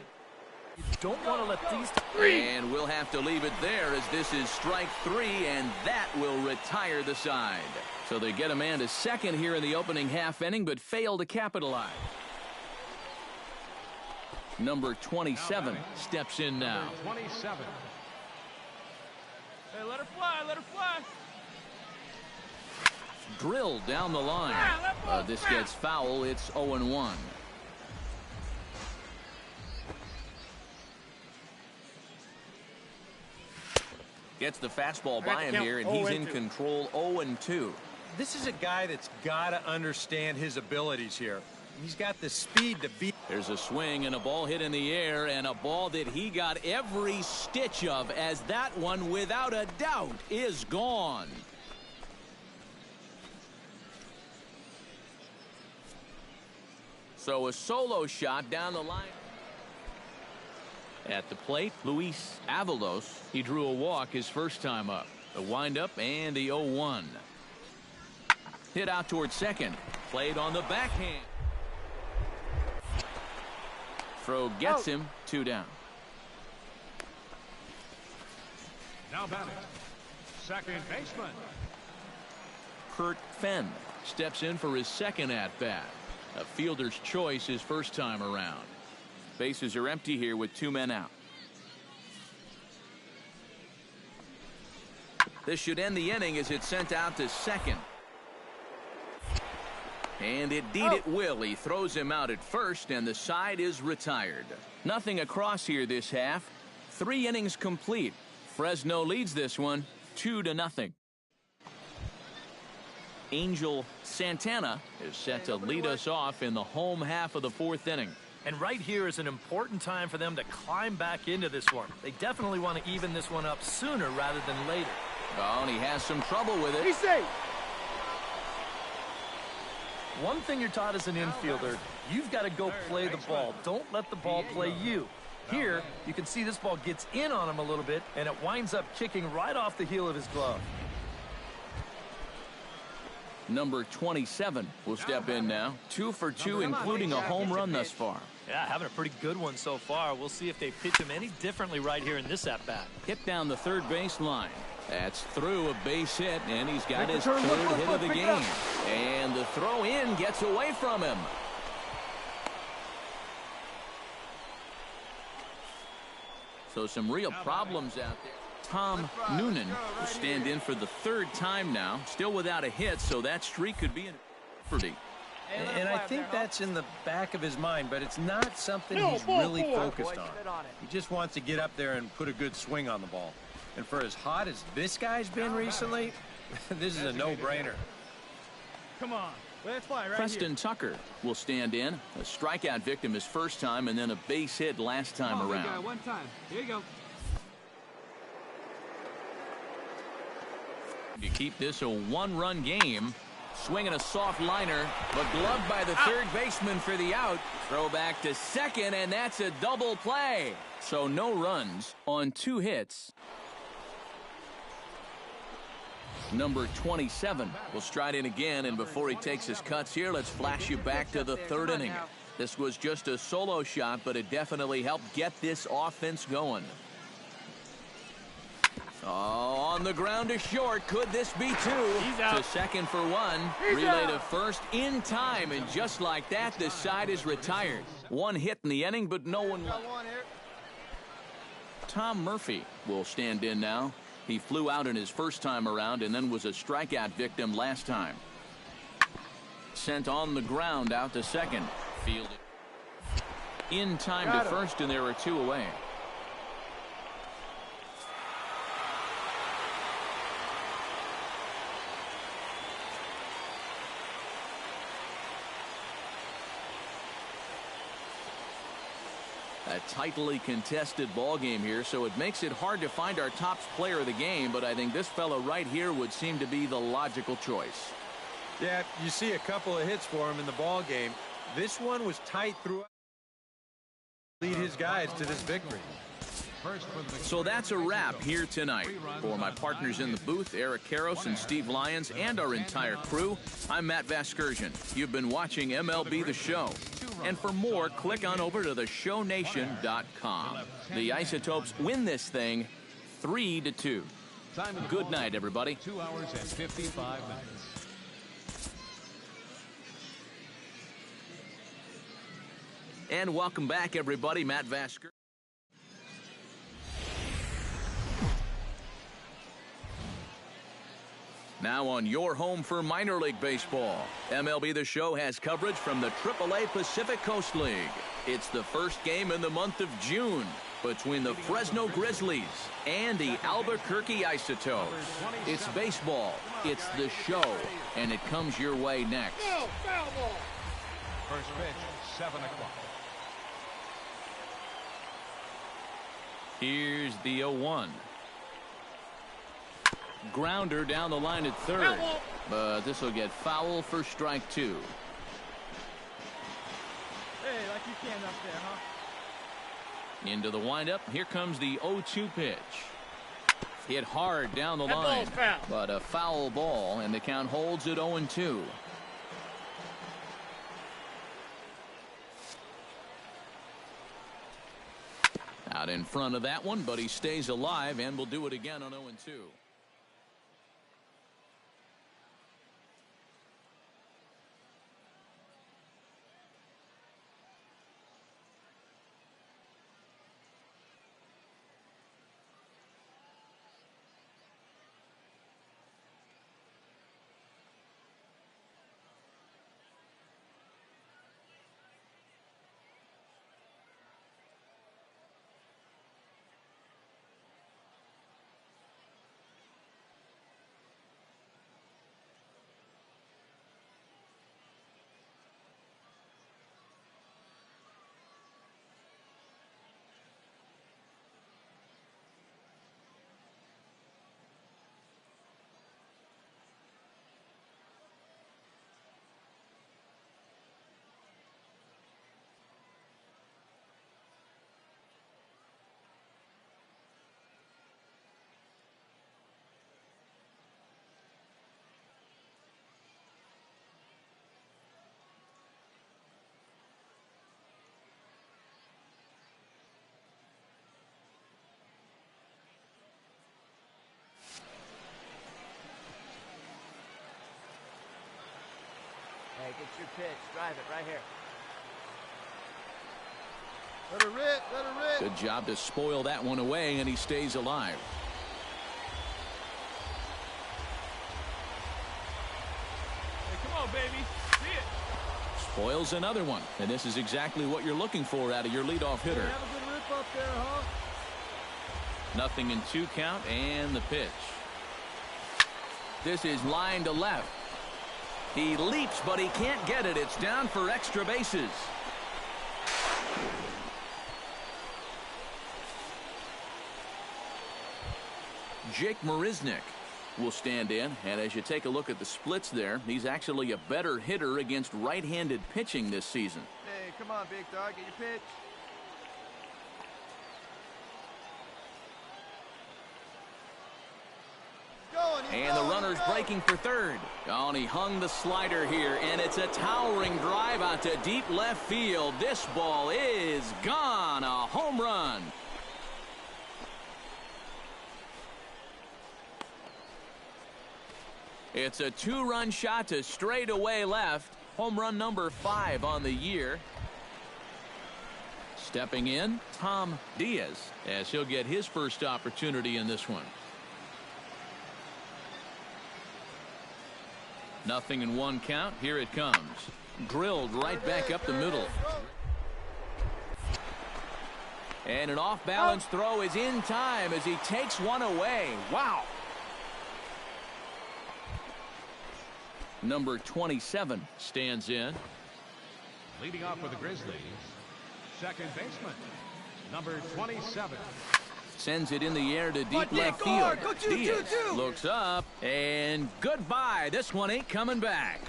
You don't want to let these... And we'll have to leave it there as this is strike 3, and that will retire the side. So they get a man to second here in the opening half inning, but fail to capitalize. Number 27 steps in now. Number 27. Hey, let her fly, let her fly. Drilled down the line. This gets foul. It's 0-1. Gets the fastball by him here, and he's in control. 0-2. This is a guy that's got to understand his abilities here. He's got the speed to beat. There's a swing and a ball hit in the air, and a ball that he got every stitch of, as that one, without a doubt, is gone. So a solo shot down the line. At the plate, Luis Avalos. He drew a walk his first time up. The windup and the 0-1. Hit out towards second. Played on the backhand. Throw gets him. 2 down. Now batting, second baseman. Kurt Fenn steps in for his second at-bat. A fielder's choice his first time around. Bases are empty here with 2 men out. This should end the inning as it's sent out to second. And indeed it will. He throws him out at first, and the side is retired. Nothing across here this half. 3 innings complete. Fresno leads this one 2-0. Angel Santana is set to lead us off in the home half of the 4th inning. And right here is an important time for them to climb back into this one. They definitely want to even this one up sooner rather than later. Oh, and he has some trouble with it. He's safe. One thing you're taught as an infielder, you've got to go play the ball. Don't let the ball play you. Here, you can see this ball gets in on him a little bit, and it winds up kicking right off the heel of his glove. Number 27 will step in now. 2 for 2, including a home run thus far. Yeah, having a pretty good one so far. We'll see if they pitch him any differently right here in this at-bat. Hit down the third base line. That's through a base hit, and he's got his 3rd hit of the game. And the throw in gets away from him. So some real problems out there. Tom Noonan will stand in for the 3rd time now. Still without a hit, so that streak could be in jeopardy. And I think that's in the back of his mind, but it's not something he's really focused on. He just wants to get up there and put a good swing on the ball. And for as hot as this guy's been recently, this is a no-brainer. Come on. Let's fly right Preston Tucker will stand in. A strikeout victim his first time, and then a base hit last time around. One time. Here you go. To keep this a 1-run game. Swinging a soft liner, but gloved by the third baseman for the out. Throw back to second, and that's a double play. So no runs on 2 hits. Number 27 will stride in again, and before he takes his cuts here, let's flash you back to the 3rd inning. This was just a solo shot, but it definitely helped get this offense going. Oh, on the ground to short. Could this be 2? He's out. To second for 1. Relay to first in time, and just like that, the side is retired. 1 hit in the inning, but no one left. Tom Murphy will stand in now. He flew out in his first time around and then was a strikeout victim last time. Sent on the ground out to second. Fielded in time to first, and there are 2 away. A tightly contested ball game here, so it makes it hard to find our top player of the game, but I think this fellow right here would seem to be the logical choice. Yeah, you see a couple of hits for him in the ball game. This one was tight throughout. Lead his guys to this victory. So that's a wrap here tonight. For my partners in the booth, Eric Karros and Steve Lyons, and our entire crew, I'm Matt Vasgersian. You've been watching MLB The Show. And for more, click on over to theshownation.com. The Isotopes win this thing 3-2. Good night, everybody. 2 hours and 55 minutes. And welcome back, everybody. Matt Vasker. Now on your home for minor league baseball, MLB The Show has coverage from the AAA Pacific Coast League. It's the first game in the month of June between the Fresno Grizzlies and the Albuquerque Isotopes. It's baseball, it's the show, and it comes your way next. First pitch, 7 o'clock. Here's the 0-1. Grounder down the line at third, but this will get foul for strike 2. Hey, like you can up there, huh? Into the windup. Here comes the 0-2 pitch. Hit hard down the line, but a foul ball, and the count holds at 0-2. Out in front of that one, but he stays alive and will do it again on 0-2. Hey, get your pitch. Drive it right here. Let her rip, let her rip. Good job to spoil that one away, and he stays alive. Hey, come on, baby. See it. Spoils another one, and this is exactly what you're looking for out of your leadoff hitter. Have a good rip up there, huh? Nothing in 2 count, and the pitch. This is line to left. He leaps, but he can't get it. It's down for extra bases. Jake Marisnick will stand in, and as you take a look at the splits there, he's actually a better hitter against right-handed pitching this season. Hey, come on, big dog. Get your pitch. And the runner's breaking for third. Oh, and he hung the slider here, and it's a towering drive out to deep left field. This ball is gone. A home run. It's a 2-run shot to straightaway left. Home run number 5 on the year. Stepping in, Tom Diaz, as he'll get his first opportunity in this one. Nothing in 1 count. Here it comes. Drilled right back up the middle. And an off-balance throw is in time as he takes one away. Wow. Number 27 stands in. Leading off for the Grizzlies, second baseman, Number 27. Sends it in the air to deep left field. Diaz looks up, and goodbye. This one ain't coming back.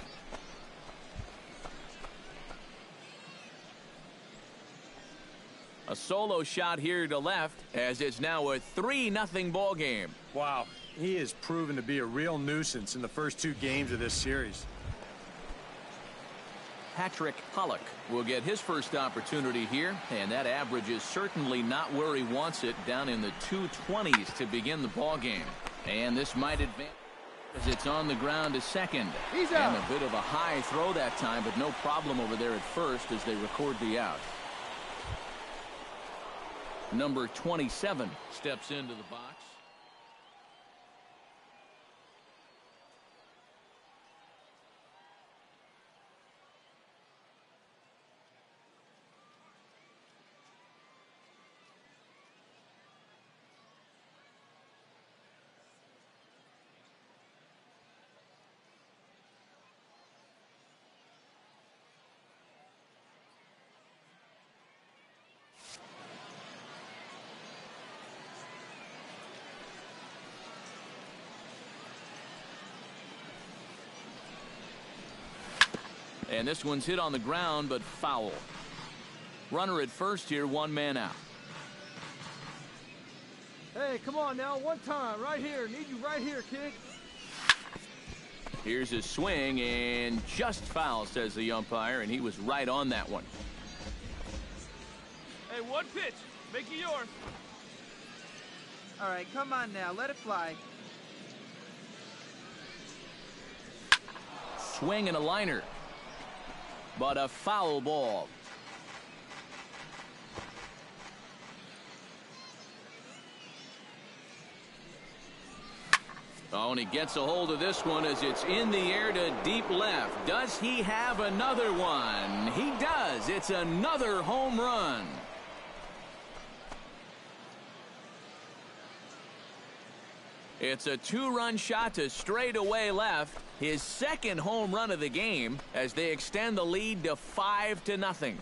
A solo shot here to left, as it's now a 3-0 ball game. Wow, he has proven to be a real nuisance in the first 2 games of this series. Patrick Pollock will get his first opportunity here, and that average is certainly not where he wants it, down in the 220s to begin the ball game. And this might advance as it's on the ground to second. He's out. And a bit of a high throw that time, but no problem over there at first as they record the out. Number 27 steps into the box. And this one's hit on the ground, but foul. Runner at first here, 1 man out. Hey, come on now, one time, right here. Need you right here, kid. Here's his swing, and just foul, says the umpire, and he was right on that one. Hey, one pitch. Make it yours. All right, come on now. Let it fly. Swing and a liner. But a foul ball. Oh, and he gets a hold of this one as it's in the air to deep left. Does he have another one? He does. It's another home run. It's a 2-run shot to straightaway left. His second home run of the game as they extend the lead to 5-0.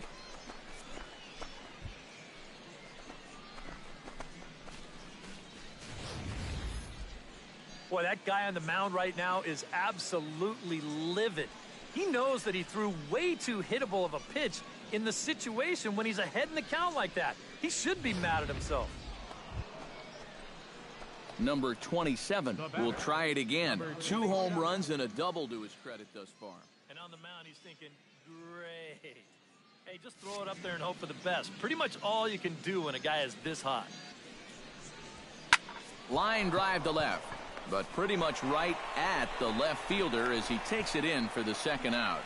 Boy, that guy on the mound right now is absolutely livid. He knows that he threw way too hittable of a pitch in the situation when he's ahead in the count like that. He should be mad at himself. Number 27 will try it again. 2 home runs and a double to his credit thus far. And on the mound, he's thinking, great. Hey, just throw it up there and hope for the best. Pretty much all you can do when a guy is this hot. Line drive to left, but pretty much right at the left fielder as he takes it in for the second out.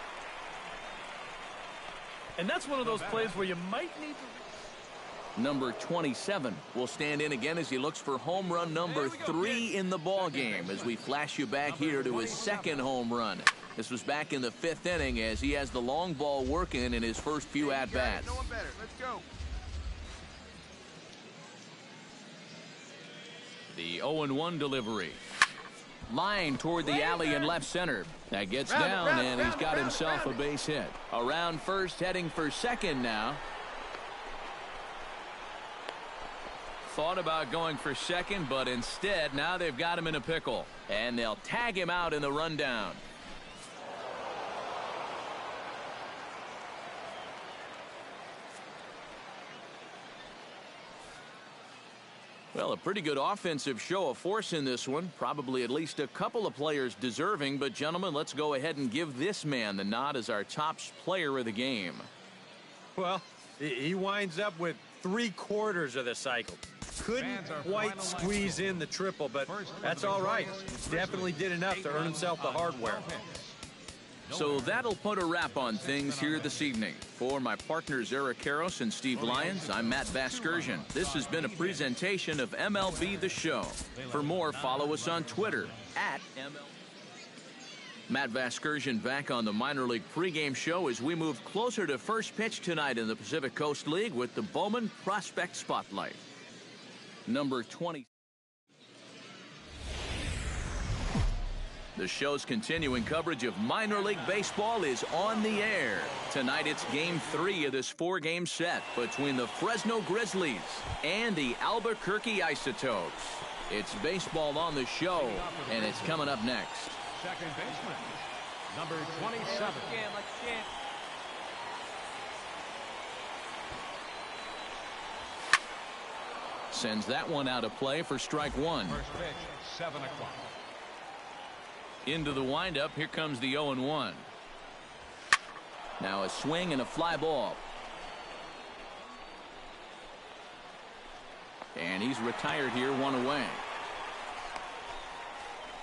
And that's one of those plays where you might need to... Number 27 will stand in again as he looks for home run number 3 in the ball game as we flash you back here to his second home run. This was back in the 5th inning as he has the long ball working in his first few at-bats. No one better. Let's go. The 0-1 delivery. Line toward the alley in left center. That gets down, and he's got himself a base hit. Around first, heading for second now. Thought about going for second, but instead, now they've got him in a pickle. And they'll tag him out in the rundown. Well, a pretty good offensive show of force in this one. Probably at least a couple of players deserving. But, gentlemen, let's go ahead and give this man the nod as our top player of the game. Well, he winds up with 3/4 of the cycle. Couldn't quite squeeze in the triple, but that's all right. Definitely did enough to earn himself the hardware. So that'll put a wrap on things here this evening. For my partners Eric Karros and Steve Lyons, I'm Matt Vasgersian. This has been a presentation of MLB The Show. For more, follow us on Twitter @MLB. Matt Vasgersian back on the minor league pregame show as we move closer to first pitch tonight in the Pacific Coast League with the Bowman Prospect Spotlight. Number 20. The show's continuing coverage of minor league baseball is on the air. Tonight it's Game 3 of this 4-game set between the Fresno Grizzlies and the Albuquerque Isotopes. It's baseball on the show, and it's coming up next. Second baseman, number 27. Sends that one out of play for strike one. First pitch, 7 o'clock. Into the windup. Here comes the 0-1. Now a swing and a fly ball. And he's retired here, 1 away.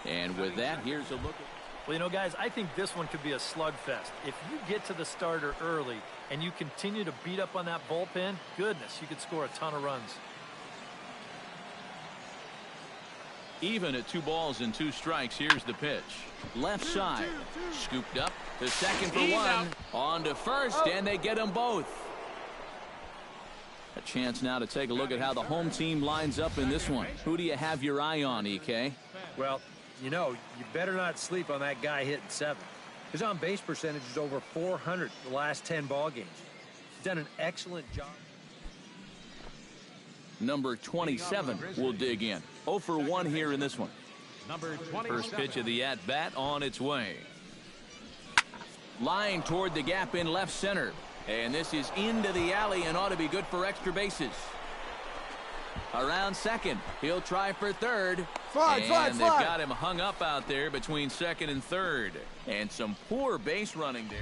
And with that, here's a look at... Well, you know, guys, I think this one could be a slugfest. If you get to the starter early and you continue to beat up on that bullpen, goodness, you could score a ton of runs. Even at 2 balls and 2 strikes, here's the pitch. Left side. Scooped up to second for 1. On to first, and they get them both. A chance now to take a look at how the home team lines up in this one. Who do you have your eye on, EK? Well, you know, you better not sleep on that guy hitting 7. His on-base percentage is over 400 the last 10 ball games. He's done an excellent job. Number 27 will dig in. 0 for 1 here in this one. Number 27. First pitch of the at-bat on its way. Line toward the gap in left center. And this is into the alley and ought to be good for extra bases. Around second. He'll try for third. And they've got him hung up out there between second and third. And some poor base running there.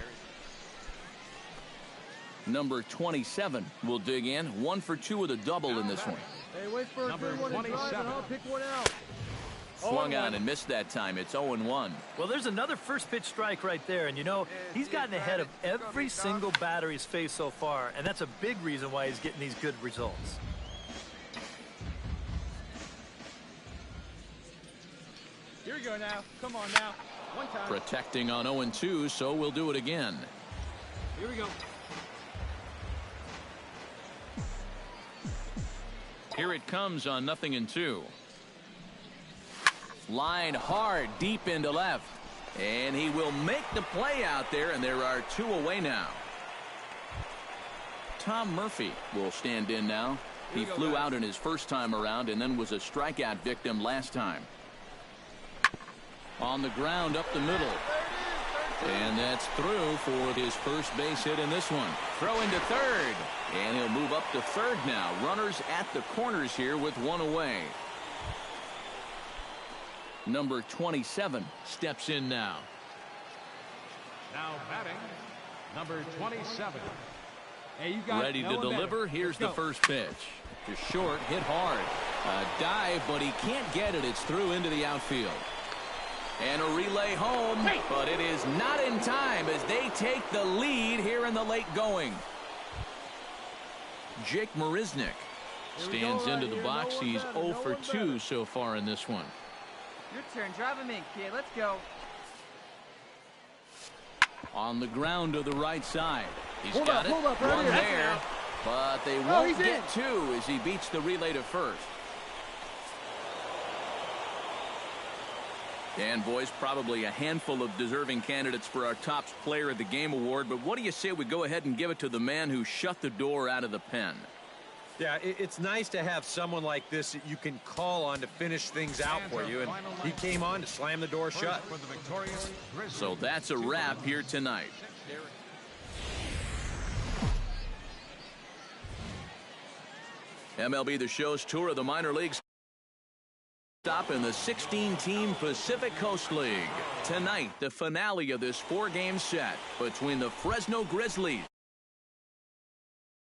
Number 27 will dig in. 1 for 2 with a double in this one. Hey, wait for a good one and drive, and I'll pick one out. Swung on and missed that time. It's 0-1. Well, there's another first pitch strike right there. And, you know, he's gotten ahead of every single batter he's faced so far. And that's a big reason why he's getting these good results. Here we go now. Come on now. One time. Protecting on 0-2, so we'll do it again. Here we go. Here it comes on 0-2. Line hard deep into left. And he will make the play out there, and there are 2 away now. Tom Murphy will stand in now. He flew out in his first time around and then was a strikeout victim last time. On the ground up the middle. And that's through for his first base hit in this one. Throw into third. And he'll move up to third now. Runners at the corners here with 1 away. Number 27 steps in now. Now batting, number 27. Hey, you got ready to deliver. Here's the first pitch. To short, hit hard. A dive, but he can't get it. It's through into the outfield. And a relay home, but it is not in time as they take the lead here in the late going. Jake Marisnick stands into the box. He's 0 for 2 so far in this one. Your turn. Drive him in, kid. Let's go. On the ground to the right side. He's Hold got up, it. hold up, right One here. there. But they won't get 2 as he beats the relay to first. And, boys, probably a handful of deserving candidates for our top player of the game award. But what do you say we go ahead and give it to the man who shut the door out of the pen? Yeah, it's nice to have someone like this that you can call on to finish things out for you. And he came on to slam the door shut. For the victorious Grizzlies. So that's a wrap here tonight. MLB The Show's tour of the minor leagues. Stop in the 16-team Pacific Coast League. Tonight, the finale of this 4-game set between the Fresno Grizzlies